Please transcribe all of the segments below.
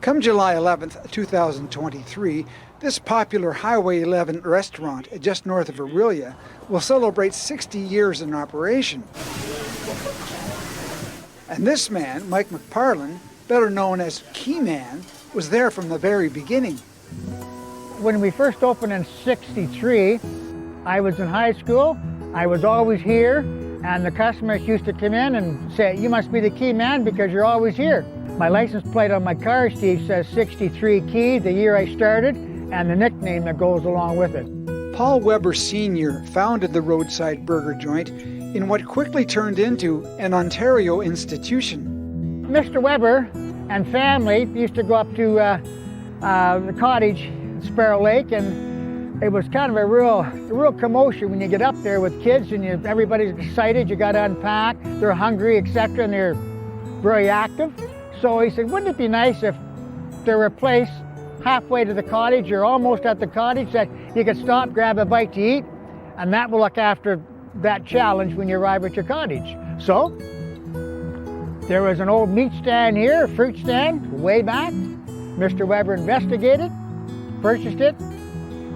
Come July 11th, 2023, this popular Highway 11 restaurant just north of Orillia will celebrate 60 years in operation. And this man, Mike McParlin, better known as Key Man, was there from the very beginning. When we first opened in '63, I was in high school. I was always here, and the customers used to come in and say, "You must be the Key Man because you're always here." My license plate on my car, Steve, says 63 Key, the year I started, and the nickname that goes along with it. Paul Weber Sr. founded the roadside burger joint in what quickly turned into an Ontario institution. Mr. Weber and family used to go up to the cottage in Sparrow Lake, and it was kind of a real commotion when you get up there with kids and everybody's excited, you got to unpack, they're hungry, etc., and they're very active. So he said, wouldn't it be nice if there were a place halfway to the cottage or almost at the cottage that you could stop, grab a bite to eat, and that will look after that challenge when you arrive at your cottage. So there was an old meat stand here, a fruit stand, way back. Mr. Weber investigated, purchased it.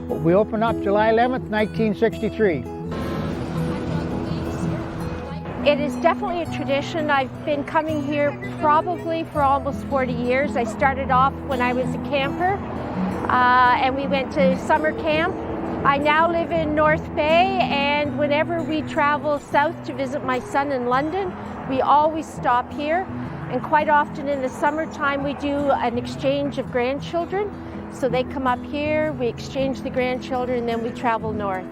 We opened up July 11th, 1963. It is definitely a tradition. I've been coming here probably for almost 40 years. I started off when I was a camper, and we went to summer camp. I now live in North Bay, and whenever we travel south to visit my son in London, we always stop here. And quite often in the summertime, we do an exchange of grandchildren. So they come up here, we exchange the grandchildren, and then we travel north.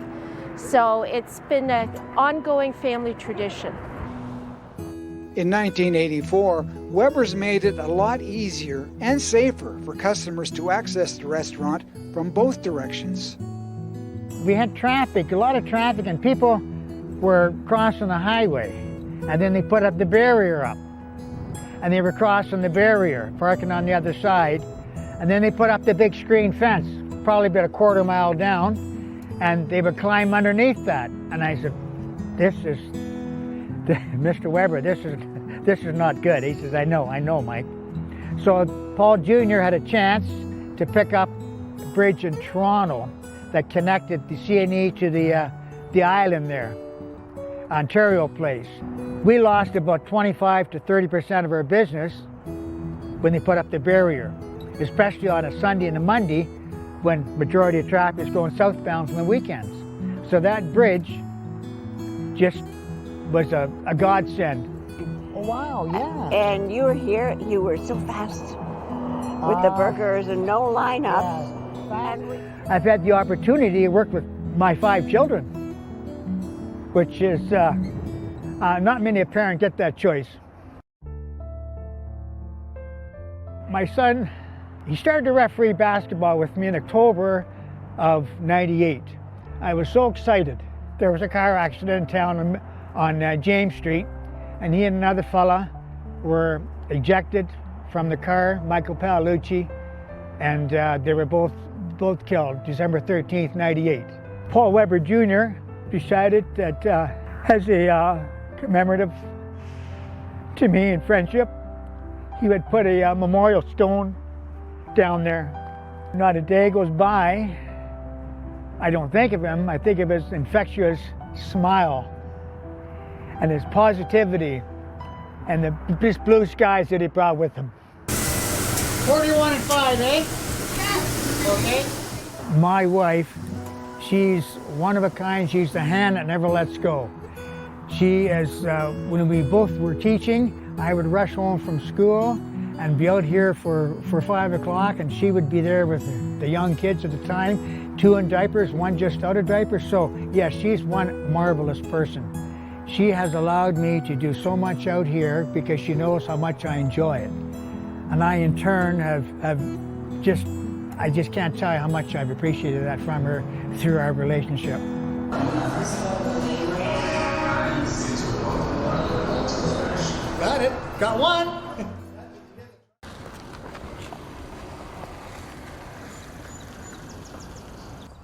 So it's been an ongoing family tradition. In 1984, Weber's made it a lot easier and safer for customers to access the restaurant from both directions. We had traffic, a lot of traffic, and people were crossing the highway. And then they put up the barrier up. And they were crossing the barrier, parking on the other side. And then they put up the big screen fence, probably about a quarter mile down, and they would climb underneath that. And I said, Mr. Weber, this is not good. He says, I know, Mike. So Paul Jr. had a chance to pick up a bridge in Toronto that connected the CNE to the island there, Ontario Place. We lost about 25 to 30% of our business when they put up the barrier, especially on a Sunday and a Monday when majority of traffic is going southbound from the weekends. So that bridge just was a godsend. Oh, wow, yeah. And you were here, you were so fast with the burgers and no lineups. Yeah. I've had the opportunity to work with my 5 children, which is, not many parents get that choice. My son, he started to referee basketball with me in October of '98. I was so excited. There was a car accident in town on James Street, and he and another fella were ejected from the car, Michael Paolucci, and they were both killed December 13th, '98. Paul Weber Jr. decided that as a commemorative to me in friendship, he would put a memorial stone down there. Not a day goes by, I don't think of him, I think of his infectious smile and his positivity and the blue skies that he brought with him. 41 and 5, eh? Yes. Okay. My wife, she's one of a kind. She's the hand that never lets go. She is, when we both were teaching, I would rush home from school and be out here for 5 o'clock, and she would be there with the young kids at the time, 2 in diapers, 1 just out of diapers. So yes, she's one marvelous person. She has allowed me to do so much out here because she knows how much I enjoy it. And I in turn I just can't tell you how much I've appreciated that from her through our relationship. Got it, got one.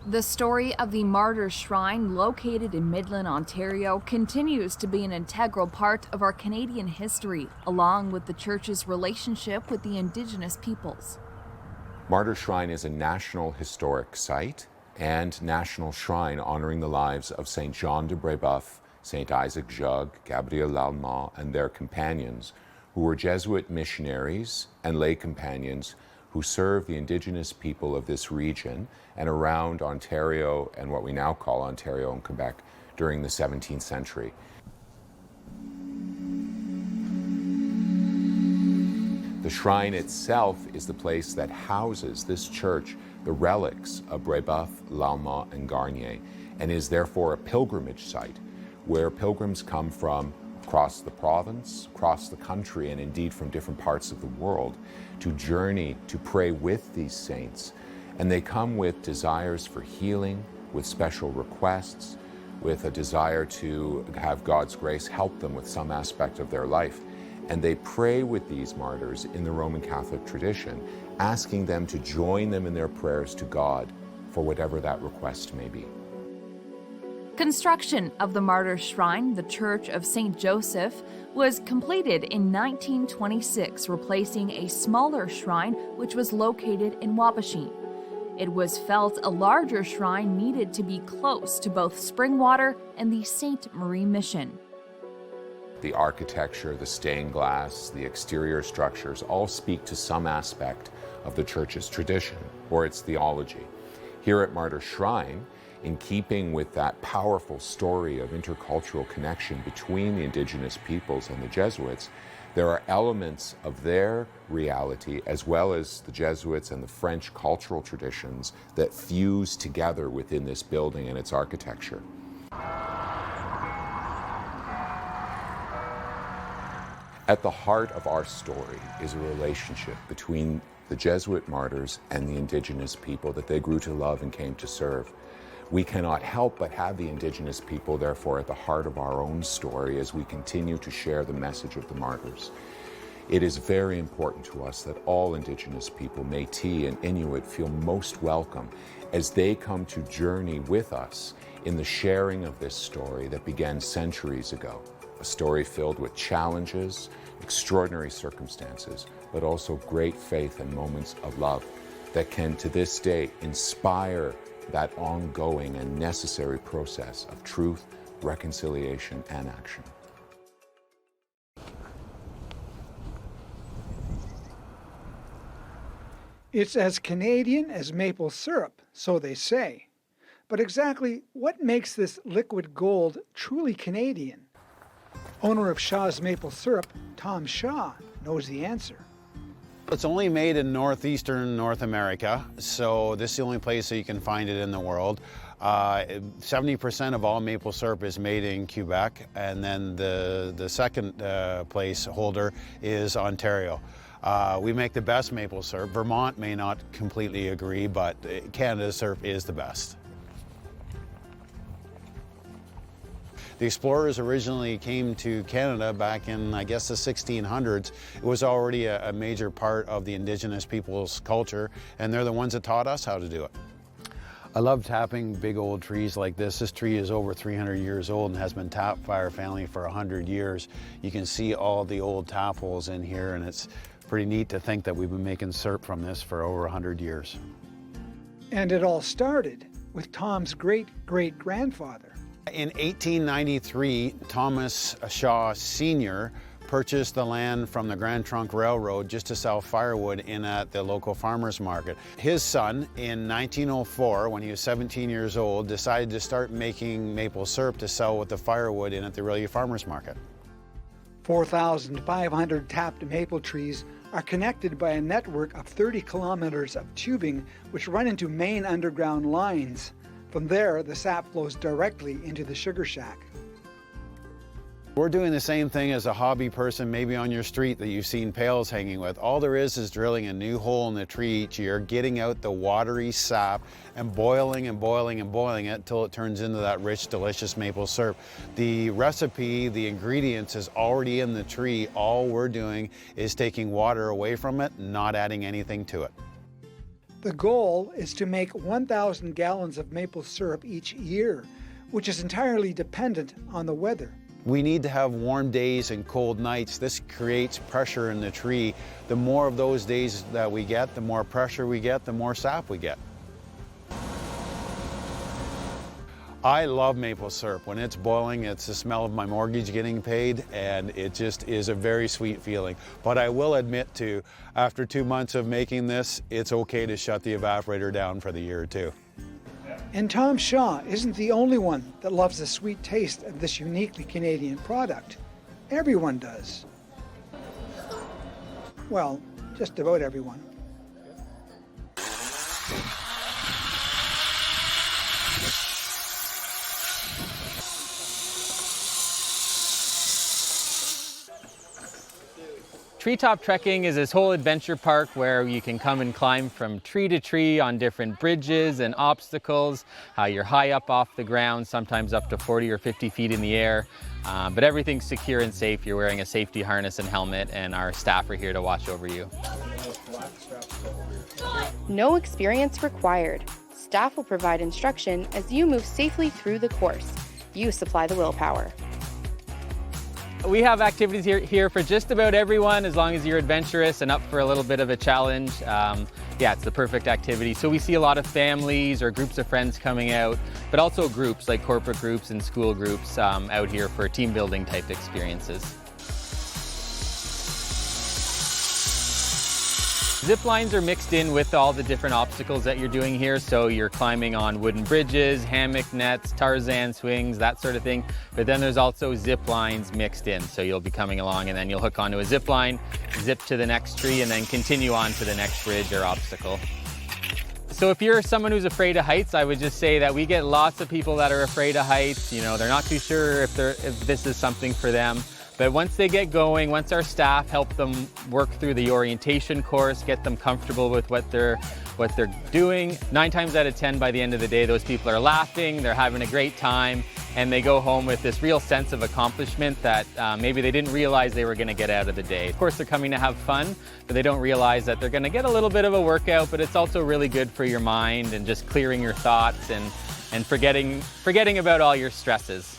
The story of the Martyrs Shrine, located in Midland, Ontario, continues to be an integral part of our Canadian history, along with the church's relationship with the Indigenous peoples. Martyrs Shrine is a National Historic Site and National Shrine honoring the lives of St. Jean de Brébeuf, St. Isaac Jogues, Gabriel Lallemant, and their companions, who were Jesuit missionaries and lay companions who served the Indigenous people of this region and around Ontario and what we now call Ontario and Quebec during the 17th century. The shrine itself is the place that houses this church, the relics of Brébeuf, Lallemant, and Garnier, and is therefore a pilgrimage site where pilgrims come from across the province, across the country, and indeed from different parts of the world to journey, to pray with these saints. And they come with desires for healing, with special requests, with a desire to have God's grace help them with some aspect of their life. And they pray with these martyrs in the Roman Catholic tradition, asking them to join them in their prayers to God for whatever that request may be. Construction of the Martyrs Shrine, the Church of St. Joseph, was completed in 1926, replacing a smaller shrine which was located in Wabashin. It was felt a larger shrine needed to be close to both Springwater and the Sainte Marie Mission. The architecture, the stained glass, the exterior structures all speak to some aspect of the church's tradition or its theology. Here at Martyrs Shrine, in keeping with that powerful story of intercultural connection between the Indigenous peoples and the Jesuits, there are elements of their reality as well as the Jesuits and the French cultural traditions that fuse together within this building and its architecture. At the heart of our story is a relationship between the Jesuit martyrs and the Indigenous people that they grew to love and came to serve. We cannot help but have the Indigenous people, therefore, at the heart of our own story as we continue to share the message of the martyrs. It is very important to us that all Indigenous people, Métis and Inuit, feel most welcome as they come to journey with us in the sharing of this story that began centuries ago. A story filled with challenges, extraordinary circumstances, but also great faith and moments of love that can, to this day, inspire that ongoing and necessary process of truth, reconciliation, and action. It's as Canadian as maple syrup, so they say. But exactly what makes this liquid gold truly Canadian? Owner of Shaw's Maple Syrup, Tom Shaw, knows the answer. It's only made in northeastern North America, so this is the only place that you can find it in the world. 70% of all maple syrup is made in Quebec, and then the second place holder is Ontario. We make the best maple syrup. Vermont may not completely agree, but Canada's syrup is the best. The explorers originally came to Canada back in, I guess, the 1600s. It was already a major part of the Indigenous people's culture, and they're the ones that taught us how to do it. I love tapping big old trees like this. This tree is over 300 years old and has been tapped by our family for 100 years. You can see all the old tap holes in here, and it's pretty neat to think that we've been making syrup from this for over 100 years. And it all started with Tom's great-great-grandfather. In 1893, Thomas Shaw Sr. purchased the land from the Grand Trunk Railroad just to sell firewood in at the local farmers market. His son, in 1904, when he was 17 years old, decided to start making maple syrup to sell with the firewood in at the Orillia farmers market. 4,500 tapped maple trees are connected by a network of 30 kilometers of tubing which run into main underground lines. From there, the sap flows directly into the sugar shack. We're doing the same thing as a hobby person, maybe on your street that you've seen pails hanging with. All there is drilling a new hole in the tree each year, getting out the watery sap and boiling and boiling and boiling it until it turns into that rich, delicious maple syrup. The recipe, the ingredients is already in the tree. All we're doing is taking water away from it, not adding anything to it. The goal is to make 1,000 gallons of maple syrup each year, which is entirely dependent on the weather. We need to have warm days and cold nights. This creates pressure in the tree. The more of those days that we get, the more pressure we get, the more sap we get. I love maple syrup. When it's boiling, it's the smell of my mortgage getting paid, and it just is a very sweet feeling. But I will admit too, after 2 months of making this, it's okay to shut the evaporator down for the year or two. And Tom Shaw isn't the only one that loves the sweet taste of this uniquely Canadian product. Everyone does. Well, just about everyone. Treetop Trekking is this whole adventure park where you can come and climb from tree to tree on different bridges and obstacles. You're high up off the ground, sometimes up to 40 or 50 feet in the air. But everything's secure and safe. You're wearing a safety harness and helmet, and our staff are here to watch over you. No experience required. Staff will provide instruction as you move safely through the course. You supply the willpower. We have activities here for just about everyone, as long as you're adventurous and up for a little bit of a challenge. Yeah, it's the perfect activity. So we see a lot of families or groups of friends coming out, but also groups like corporate groups and school groups out here for team building type experiences. Zip lines are mixed in with all the different obstacles that you're doing here. So you're climbing on wooden bridges, hammock nets, Tarzan swings, that sort of thing. But then there's also zip lines mixed in. So you'll be coming along and then you'll hook onto a zip line, zip to the next tree, and then continue on to the next bridge or obstacle. So if you're someone who's afraid of heights, I would just say that we get lots of people that are afraid of heights. You know, they're not too sure if this is something for them. But once they get going, once our staff help them work through the orientation course, get them comfortable with what they're doing, 9 times out of 10 by the end of the day, those people are laughing, they're having a great time, and they go home with this real sense of accomplishment that maybe they didn't realize they were going to get out of the day. Of course, they're coming to have fun, but they don't realize that they're going to get a little bit of a workout, but it's also really good for your mind and just clearing your thoughts and forgetting about all your stresses.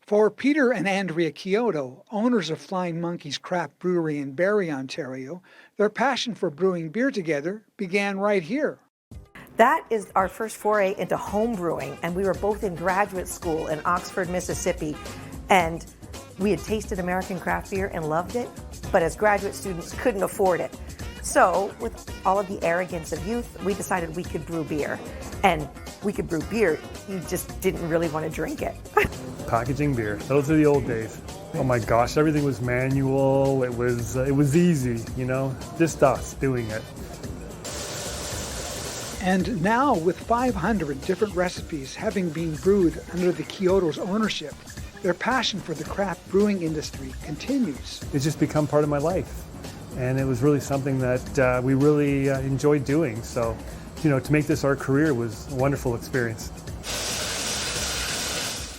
For Peter and Andrea Kyoto, owners of Flying Monkeys Craft Brewery in Barrie, Ontario, their passion for brewing beer together began right here. That is our first foray into home brewing, and we were both in graduate school in Oxford, Mississippi, and we had tasted American craft beer and loved it, but as graduate students couldn't afford it. So with all of the arrogance of youth, we decided we could brew beer. And we could brew beer, you just didn't really want to drink it. Packaging beer, those are the old days. Oh my gosh, everything was manual, it was easy, you know, just us doing it. And now, with 500 different recipes having been brewed under the Kyoto's ownership, their passion for the craft brewing industry continues. It's just become part of my life. And it was really something that we really enjoyed doing. So, you know, to make this our career was a wonderful experience.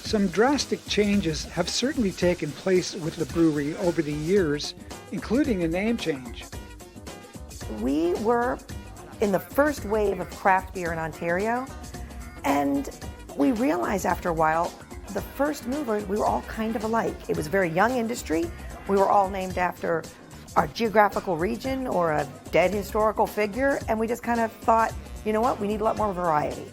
Some drastic changes have certainly taken place with the brewery over the years, including a name change. We were in the first wave of craft beer in Ontario, and we realized after a while, the first movers, we were all kind of alike. It was a very young industry. We were all named after our geographical region or a dead historical figure, and we just kind of thought, you know what, we need a lot more variety.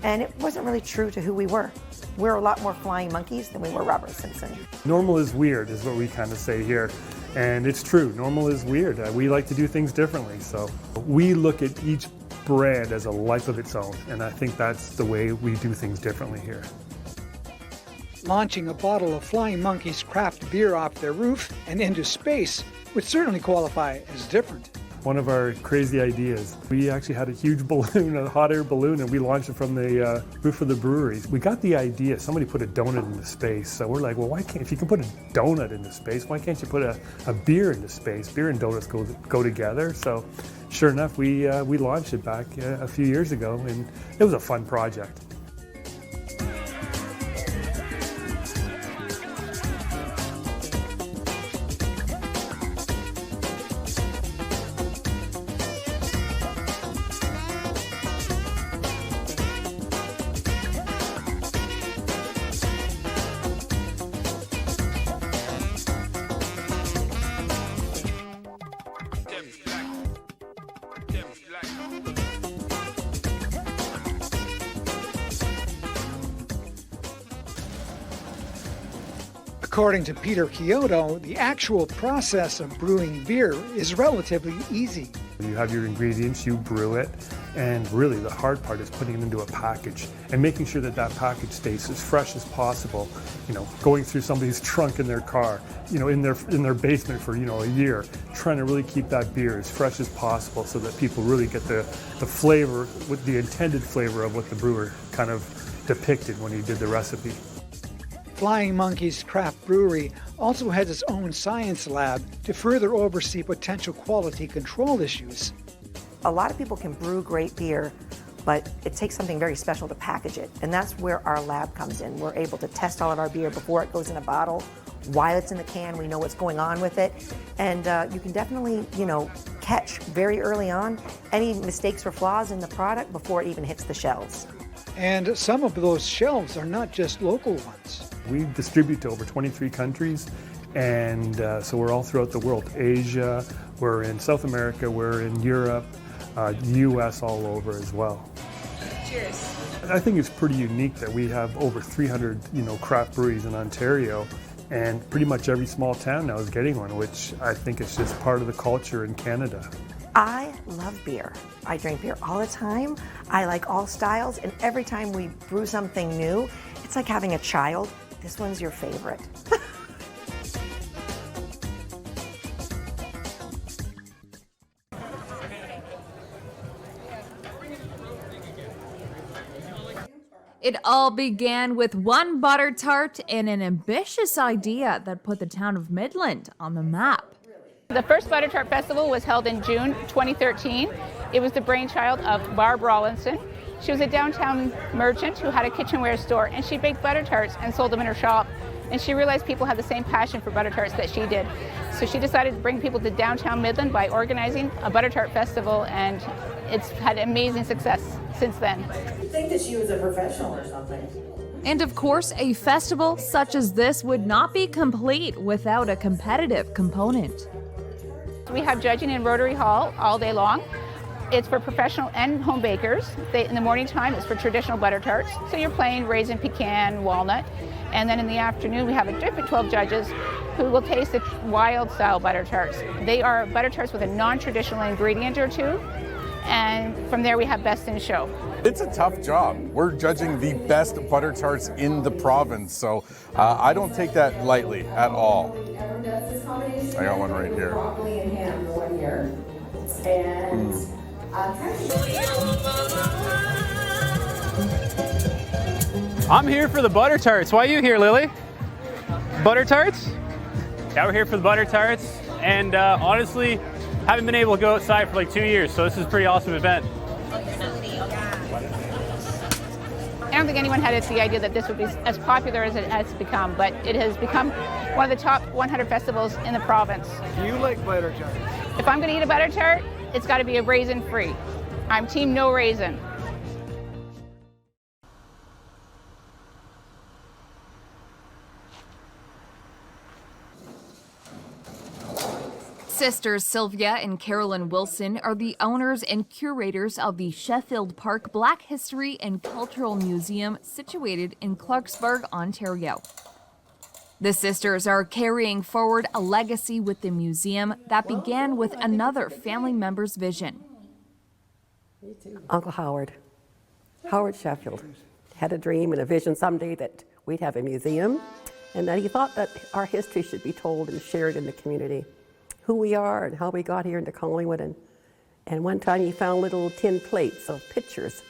And it wasn't really true to who we were. We're a lot more Flying Monkeys than we were Robert Simpson. Normal is weird is what we kind of say here. And it's true, normal is weird. We like to do things differently. So we look at each brand as a life of its own. And I think that's the way we do things differently here. Launching a bottle of Flying Monkeys craft beer off their roof and into space would certainly qualify as different. One of our crazy ideas, we actually had a huge balloon, a hot air balloon, and we launched it from the roof of the brewery. We got the idea, somebody put a donut into space, so we're like, well, why can't, if you can put a donut into space, why can't you put a beer into space? Beer and donuts go together. So sure enough, we launched it back a few years ago, and it was a fun project. According to Peter Kyoto, the actual process of brewing beer is relatively easy. You have your ingredients, you brew it, and really the hard part is putting it into a package and making sure that that package stays as fresh as possible. You know, going through somebody's trunk in their car, you know, in their basement for, you know, a year, trying to really keep that beer as fresh as possible so that people really get the flavor, with the intended flavor of what the brewer kind of depicted when he did the recipe. Flying Monkey's Craft Brewery also has its own science lab to further oversee potential quality control issues. A lot of people can brew great beer, but it takes something very special to package it. And that's where our lab comes in. We're able to test all of our beer before it goes in a bottle. While it's in the can, we know what's going on with it. And you can definitely, you know, catch very early on any mistakes or flaws in the product before it even hits the shelves. And some of those shelves are not just local ones. We distribute to over 23 countries, and so we're all throughout the world. Asia, we're in South America, we're in Europe, US all over as well. Cheers. I think it's pretty unique that we have over 300, you know, craft breweries in Ontario, and pretty much every small town now is getting one, which I think is just part of the culture in Canada. I love beer. I drink beer all the time. I like all styles, and every time we brew something new, it's like having a child. This one's your favorite. It all began with one butter tart and an ambitious idea that put the town of Midland on the map. The first Butter Tart Festival was held in June 2013. It was the brainchild of Barb Rawlinson. She was a downtown merchant who had a kitchenware store, and she baked butter tarts and sold them in her shop. And she realized people had the same passion for butter tarts that she did. So she decided to bring people to downtown Midland by organizing a Butter Tart Festival, and it's had amazing success since then. I think that she was a professional or something. And of course, a festival such as this would not be complete without a competitive component. We have judging in Rotary Hall all day long. It's for professional and home bakers. In the morning time, it's for traditional butter tarts. So you're playing raisin, pecan, walnut. And then in the afternoon, we have a different 12 judges who will taste the wild style butter tarts. They are butter tarts with a non-traditional ingredient or two. And from there, we have Best in Show. It's a tough job. We're judging the best butter tarts in the province. So I don't take that lightly at all. I got one right here. Broccoli and ham, the one here. And I'm here for the butter tarts. Why are you here, Lily? Butter tarts? Yeah, we're here for the butter tarts. And honestly, haven't been able to go outside for like 2 years, so this is a pretty awesome event. I don't think anyone had the idea that this would be as popular as it has become, but it has become one of the top 100 festivals in the province. Do you like butter tarts? If I'm going to eat a butter tart, it's got to be a raisin-free. I'm team no raisin. Sisters Sylvia and Carolyn Wilson are the owners and curators of the Sheffield Park Black History and Cultural Museum situated in Clarksburg, Ontario. The sisters are carrying forward a legacy with the museum that began with another family member's vision. Uncle Howard Sheffield, had a dream and a vision someday that we'd have a museum, and that he thought that our history should be told and shared in the community. Who we are and how we got here into Collingwood. And one time he found little tin plates of pictures,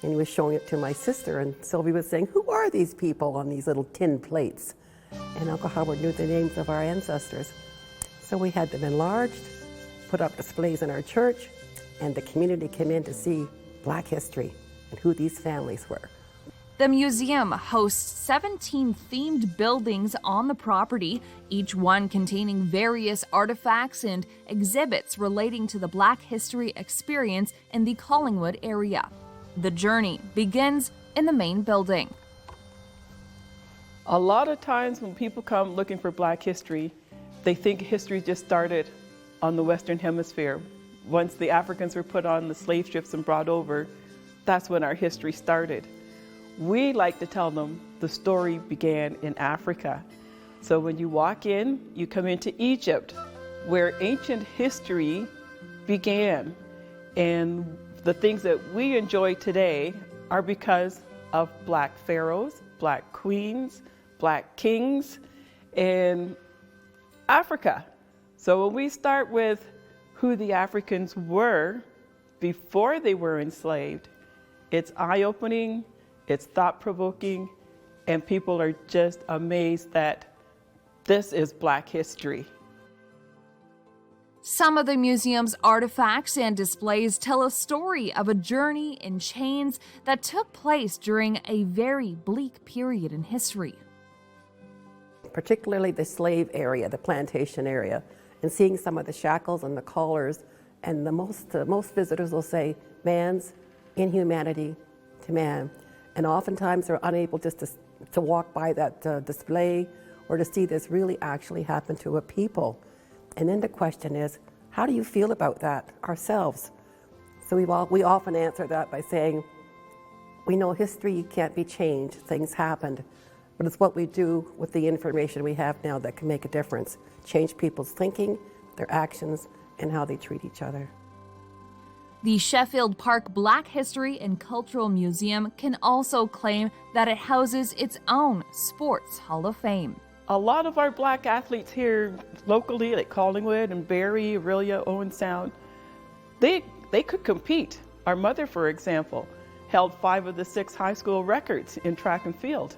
and he was showing it to my sister, and Sylvie was saying, who are these people on these little tin plates? And Uncle Howard knew the names of our ancestors. So we had them enlarged, put up displays in our church, and the community came in to see Black history and who these families were. The museum hosts 17 themed buildings on the property, each one containing various artifacts and exhibits relating to the Black history experience in the Collingwood area. The journey begins in the main building. A lot of times when people come looking for Black history, they think history just started on the Western Hemisphere. Once the Africans were put on the slave ships and brought over, that's when our history started. We like to tell them the story began in Africa. So when you walk in, you come into Egypt, where ancient history began. And the things that we enjoy today are because of black pharaohs, black queens, black kings, and Africa. So when we start with who the Africans were before they were enslaved, it's eye-opening, it's thought-provoking, and people are just amazed that this is Black history. Some of the museum's artifacts and displays tell a story of a journey in chains that took place during a very bleak period in history. Particularly the slave area, the plantation area, and seeing some of the shackles and the collars, and the most visitors will say, man's inhumanity to man. And oftentimes they're unable just to walk by that display or to see this really actually happen to a people. And then the question is, how do you feel about that ourselves? So we often answer that by saying, we know history can't be changed, things happened, but it's what we do with the information we have now that can make a difference, change people's thinking, their actions, and how they treat each other. The Sheffield Park Black History and Cultural Museum can also claim that it houses its own Sports Hall of Fame. A lot of our black athletes here locally, like Collingwood and Brewery, Orillia, Owen Sound, they could compete. Our mother, for example, held 5 of the 6 high school records in track and field.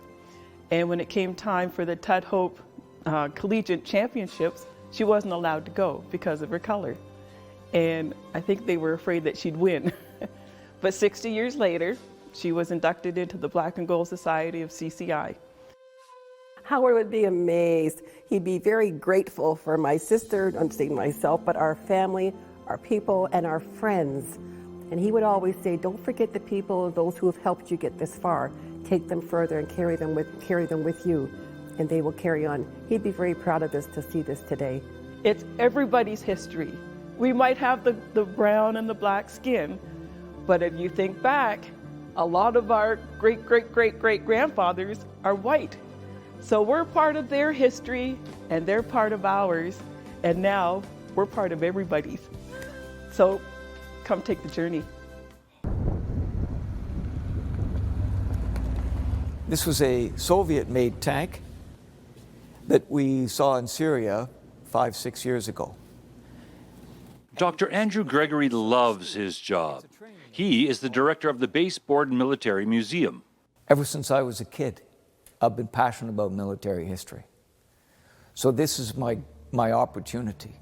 And when it came time for the Tud Hope Collegiate Championships, she wasn't allowed to go because of her color. And I think they were afraid that she'd win. But 60 years later, she was inducted into the Black and Gold Society of CCI. Howard would be amazed. He'd be very grateful for my sister, not saying myself, but our family, our people, and our friends. And he would always say, don't forget the people, those who have helped you get this far. Take them further and carry them with you, and they will carry on. He'd be very proud of us to see this today. It's everybody's history. We might have the brown and the black skin, but if you think back, a lot of our great-great-great-great-grandfathers are white. So we're part of their history, and they're part of ours, and now we're part of everybody's. So come take the journey. This was a Soviet-made tank that we saw in Syria 5-6 years ago. Dr. Andrew Gregory loves his job. He is the director of the Base Borden Military Museum. Ever since I was a kid, I've been passionate about military history. So this is my opportunity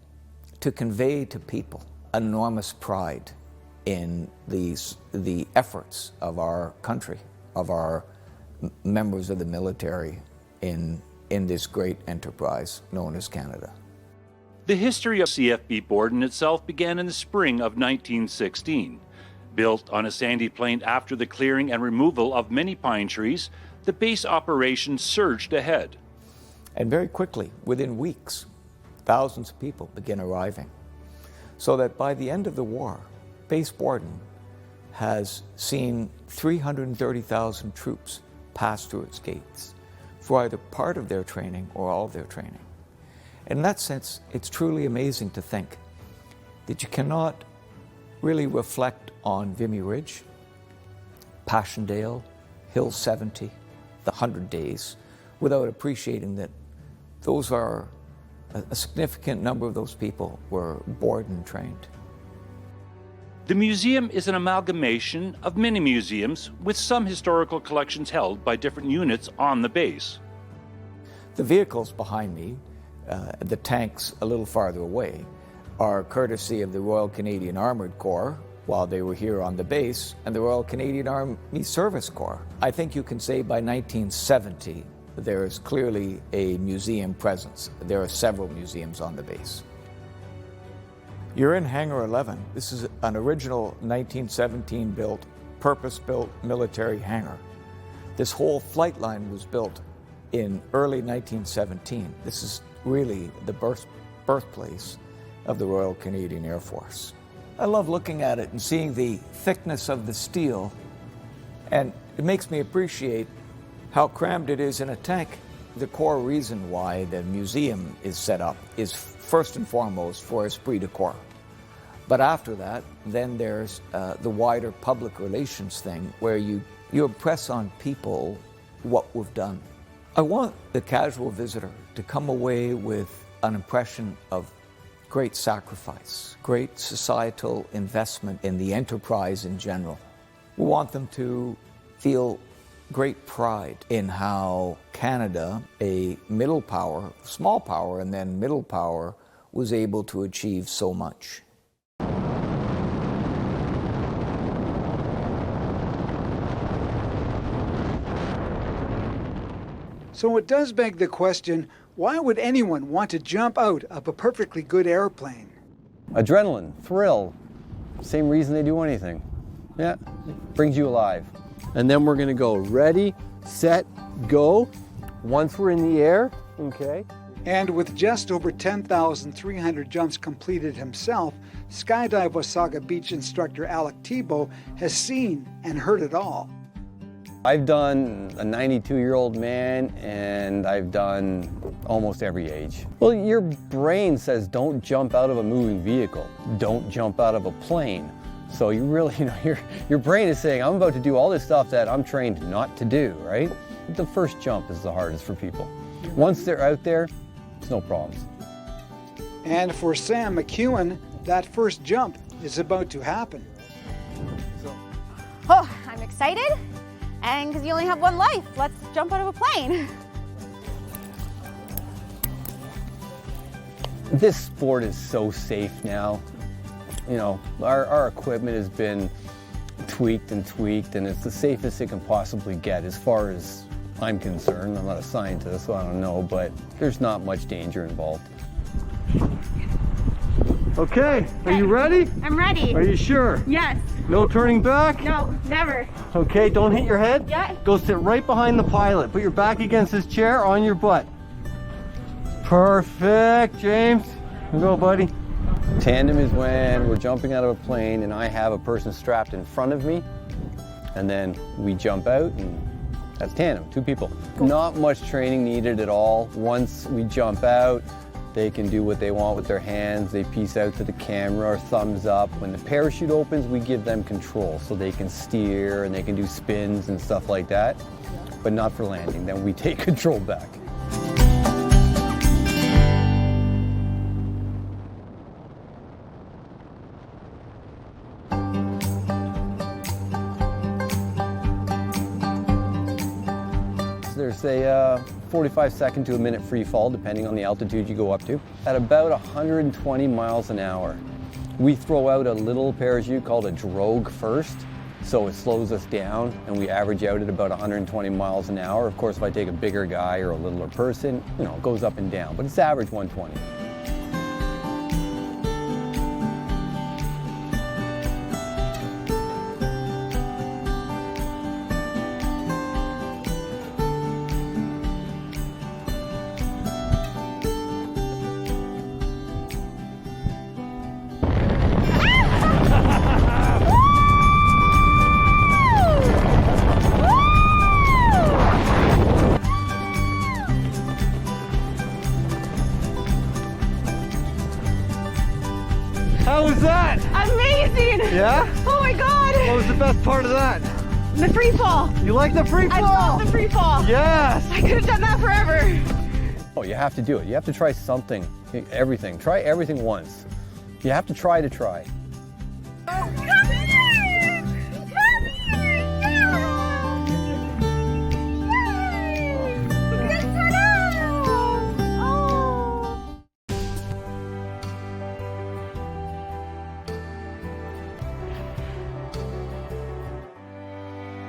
to convey to people enormous pride in the efforts of our country, of our members of the military in this great enterprise known as Canada. The history of CFB Borden itself began in the spring of 1916. Built on a sandy plain after the clearing and removal of many pine trees, the base operations surged ahead. And very quickly, within weeks, thousands of people began arriving. So that by the end of the war, Base Borden has seen 330,000 troops pass through its gates for either part of their training or all of their training. In that sense, it's truly amazing to think that you cannot really reflect on Vimy Ridge, Passchendaele, Hill 70, the 100 Days, without appreciating that those are a significant number of those people were Borden trained. The museum is an amalgamation of many museums with some historical collections held by different units on the base. The vehicles behind me, the tanks a little farther away, are courtesy of the Royal Canadian Armoured Corps while they were here on the base, and the Royal Canadian Army Service Corps. I think you can say by 1970 there is clearly a museum presence. There are several museums on the base. You're in Hangar 11. This is an original 1917 built, purpose-built military hangar. This whole flight line was built in early 1917. This is really the birthplace of the Royal Canadian Air Force. I love looking at it and seeing the thickness of the steel, and it makes me appreciate how crammed it is in a tank. The core reason why the museum is set up is first and foremost for esprit de corps. But after that, then there's the wider public relations thing where you impress on people what we've done. I want the casual visitor to come away with an impression of great sacrifice, great societal investment in the enterprise in general. We want them to feel great pride in how Canada, a middle power, small power, and then middle power, was able to achieve so much. So it does beg the question, why would anyone want to jump out of a perfectly good airplane? Adrenaline, thrill, same reason they do anything. Yeah, brings you alive. And then we're gonna go ready, set, go. Once we're in the air, okay. And with just over 10,300 jumps completed himself, Skydive Wasaga Beach instructor Alec Thibault has seen and heard it all. I've done a 92-year-old man, and I've done almost every age. Well, your brain says don't jump out of a moving vehicle, don't jump out of a plane. So you really, your brain is saying, I'm about to do all this stuff that I'm trained not to do, right? The first jump is the hardest for people. Once they're out there, it's no problems. And for Sam McEwen, that first jump is about to happen. Oh, I'm excited. And because you only have one life, let's jump out of a plane. This sport is so safe now. You know, our equipment has been tweaked, and it's the safest it can possibly get as far as I'm concerned. I'm not a scientist, so I don't know, but there's not much danger involved. Okay, are you ready? I'm ready. Are you sure? Yes. No turning back? No, never. Okay, don't hit your head. Yeah. Go sit right behind the pilot. Put your back against his chair on your butt. Perfect, James. Here you go, buddy. Tandem is when we're jumping out of a plane and I have a person strapped in front of me, and then we jump out, and that's tandem, 2 people. Not much training needed at all. Once we jump out, they can do what they want with their hands. They peace out to the camera or thumbs up. When the parachute opens, we give them control so they can steer and they can do spins and stuff like that, but not for landing. Then we take control back. There's a 45-second to a minute free fall, depending on the altitude you go up to, at about 120 miles an hour. We throw out a little parachute called a drogue first, so it slows us down, and we average out at about 120 miles an hour. Of course, if I take a bigger guy or a littler person, it goes up and down, but it's average 120. How was that? Amazing! Yeah? Oh my God! What was the best part of that? The free fall. You like the free fall? I love the free fall. Yes! I could have done that forever. Oh, you have to do it. You have to try something, everything. Try everything once. You have to try.